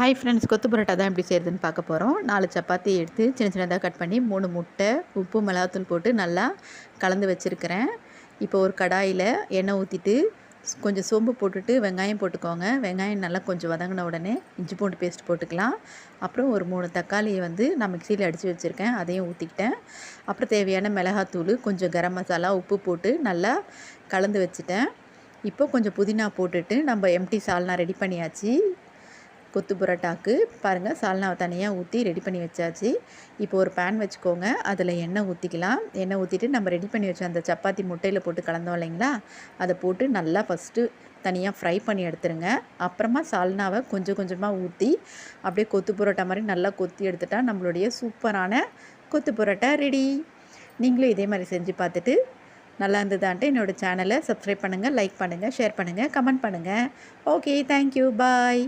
Hi friends, கொத்து பரோட்டா தான் எப்படி செய்கிறதுன்னு பார்க்க போகிறோம். 4 சப்பாத்தி எடுத்து சின்ன சின்னதாக கட் பண்ணி 3 முட்டை, உப்பு, மிளகாத்தூள் போட்டு நல்லா கலந்து வச்சுருக்கிறேன். இப்போ ஒரு கடாயில் எண்ணெய் ஊற்றிட்டு கொஞ்சம் சோம்பு போட்டுட்டு வெங்காயம் போட்டுக்கோங்க. வெங்காயம் நல்லா கொஞ்சம் வதங்கின உடனே இஞ்சி பூண்டு பேஸ்ட் போட்டுக்கலாம். அப்புறம் ஒரு 3 தக்காளியை நான் மிக்சியில் அடித்து வச்சுருக்கேன், அதையும் ஊற்றிக்கிட்டேன். அப்புறம் தேவையான மிளகாத்தூள், கொஞ்சம் கரம் மசாலா, உப்பு போட்டு நல்லா கலந்து வச்சுட்டேன். இப்போ கொஞ்சம் புதினா போட்டுட்டு நம்ம எம்டி சால்னா ரெடி பண்ணியாச்சு. கொத்து பரோட்டாக்கு பாருங்கள், சால்னாவை தனியாக ஊற்றி ரெடி பண்ணி வச்சாச்சு. இப்போ ஒரு பேன் வச்சுக்கோங்க, அதில் எண்ணெய் ஊற்றிக்கலாம். எண்ணெய் ஊற்றிட்டு நம்ம ரெடி பண்ணி வச்ச அந்த சப்பாத்தி முட்டையில் போட்டு கலந்தோம் இல்லைங்களா, அதை போட்டு நல்லா ஃபஸ்ட்டு தனியாக ஃப்ரை பண்ணி எடுத்துருங்க. அப்புறமா சால்னாவை கொஞ்சம் கொஞ்சமாக ஊற்றி அப்படியே கொத்து பரோட்டா மாதிரி நல்லா கொத்தி எடுத்துட்டா நம்மளுடைய சூப்பரான கொத்து பரோட்டா ரெடி. நீங்களும் இதே மாதிரி செஞ்சு பார்த்துட்டு நல்லா இருந்ததான்ட்டு என்னோடய சேனலை சப்ஸ்கிரைப் பண்ணுங்கள், லைக் பண்ணுங்கள், ஷேர் பண்ணுங்கள், கமெண்ட் பண்ணுங்கள். ஓகே, தேங்க்யூ, பாய்.